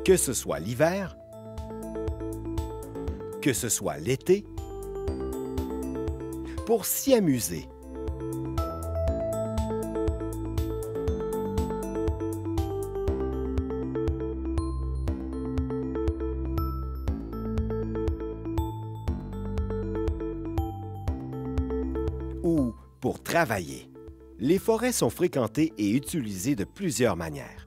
Que ce soit l'hiver, que ce soit l'été, pour s'y amuser. Ou pour travailler. Les forêts sont fréquentées et utilisées de plusieurs manières.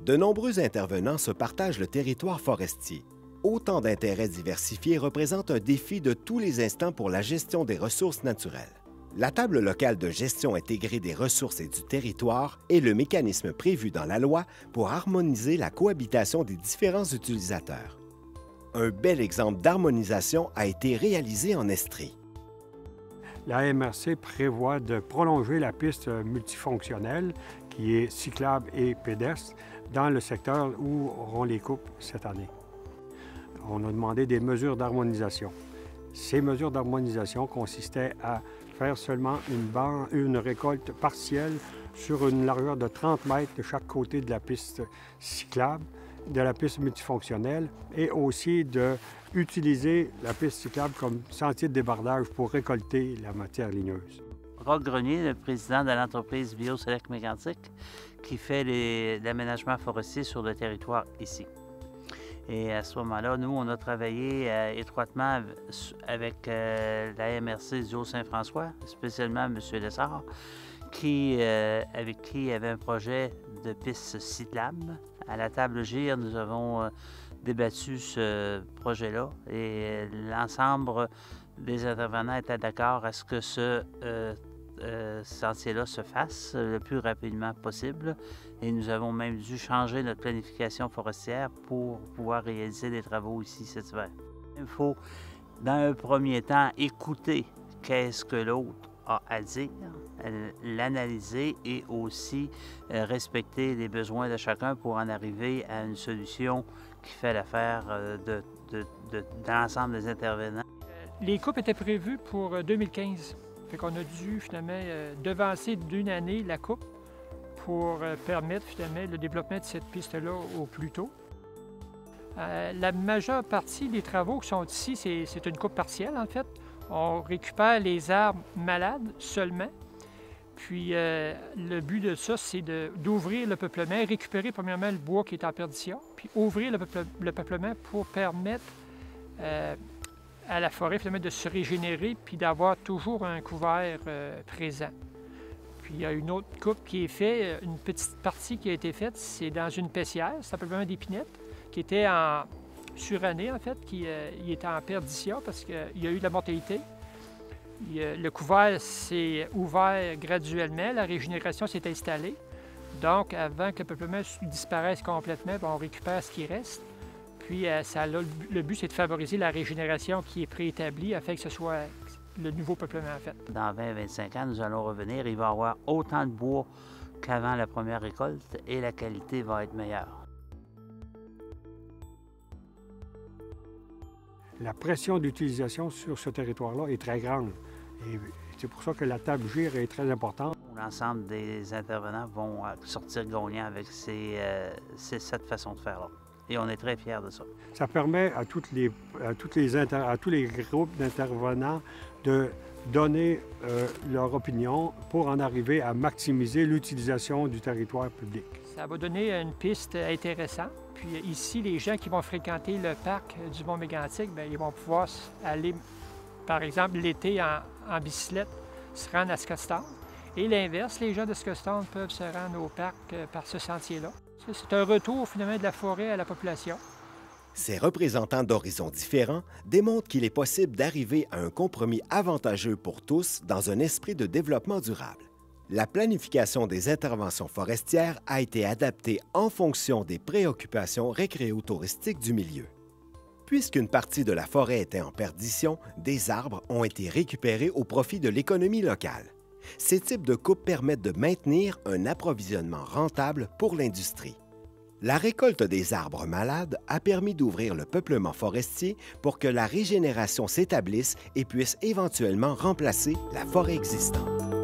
De nombreux intervenants se partagent le territoire forestier. Autant d'intérêts diversifiés représentent un défi de tous les instants pour la gestion des ressources naturelles. La table locale de gestion intégrée des ressources et du territoire est le mécanisme prévu dans la loi pour harmoniser la cohabitation des différents utilisateurs. Un bel exemple d'harmonisation a été réalisé en Estrie. La MRC prévoit de prolonger la piste multifonctionnelle qui est cyclable et pédestre dans le secteur où on les coupe cette année. On a demandé des mesures d'harmonisation. Ces mesures d'harmonisation consistaient à faire seulement une récolte partielle sur une largeur de 30 mètres de chaque côté de la piste cyclable, de la piste multifonctionnelle, et aussi d'utiliser la piste cyclable comme sentier de débardage pour récolter la matière ligneuse. Roch Grenier, le président de l'entreprise BioSelect Mégantic, qui fait l'aménagement forestier sur le territoire ici. Et à ce moment-là, nous, on a travaillé étroitement avec la MRC du Haut-Saint-François, spécialement M. Lessard, avec qui il y avait un projet de piste cyclable. À la table GIR, nous avons débattu ce projet-là et l'ensemble des intervenants étaient d'accord à ce que ce sentier-là se fasse le plus rapidement possible. Et nous avons même dû changer notre planification forestière pour pouvoir réaliser des travaux ici cet hiver. Il faut, dans un premier temps, écouter qu'est-ce que l'autre a à dire, l'analyser et aussi respecter les besoins de chacun pour en arriver à une solution qui fait l'affaire de l'ensemble des intervenants. Les coupes étaient prévues pour 2015. Fait qu'on a dû finalement devancer d'une année la coupe pour permettre finalement le développement de cette piste-là au plus tôt. La majeure partie des travaux qui sont ici, c'est une coupe partielle en fait. On récupère les arbres malades seulement. Puis le but de ça, c'est d'ouvrir le peuplement, récupérer premièrement le bois qui est en perdition, puis ouvrir le peuplement pour permettre à la forêt finalement de se régénérer puis d'avoir toujours un couvert présent. Puis il y a une autre coupe qui est faite, une petite partie qui a été faite, c'est dans une pessière, c'est un peuplement d'épinette, qui était en surannée en fait, il était en perdition parce qu'il y a eu de la mortalité. Le couvert s'est ouvert graduellement, la régénération s'est installée. Donc avant que le peuplement disparaisse complètement, on récupère ce qui reste. Puis le but, c'est de favoriser la régénération qui est préétablie afin que ce soit le nouveau peuplement en fait. Dans 20-25 ans, nous allons revenir, il va y avoir autant de bois qu'avant la première récolte et la qualité va être meilleure. La pression d'utilisation sur ce territoire-là est très grande. Et c'est pour ça que la table GIR est très importante. L'ensemble des intervenants vont sortir gagnants avec cette façon de faire-là. Et on est très fiers de ça. Ça permet à tous les groupes d'intervenants de donner leur opinion pour en arriver à maximiser l'utilisation du territoire public. Ça va donner une piste intéressante. Puis ici, les gens qui vont fréquenter le parc du Mont-Mégantic, ils vont pouvoir aller, par exemple, l'été en bicyclette, se rendre à Scotstown. Et l'inverse, les gens de Scotstown peuvent se rendre au parc par ce sentier-là. C'est un retour finalement de la forêt à la population. Ces représentants d'horizons différents démontrent qu'il est possible d'arriver à un compromis avantageux pour tous dans un esprit de développement durable. La planification des interventions forestières a été adaptée en fonction des préoccupations récréotouristiques du milieu. Puisqu'une partie de la forêt était en perdition, des arbres ont été récupérés au profit de l'économie locale. Ces types de coupes permettent de maintenir un approvisionnement rentable pour l'industrie. La récolte des arbres malades a permis d'ouvrir le peuplement forestier pour que la régénération s'établisse et puisse éventuellement remplacer la forêt existante.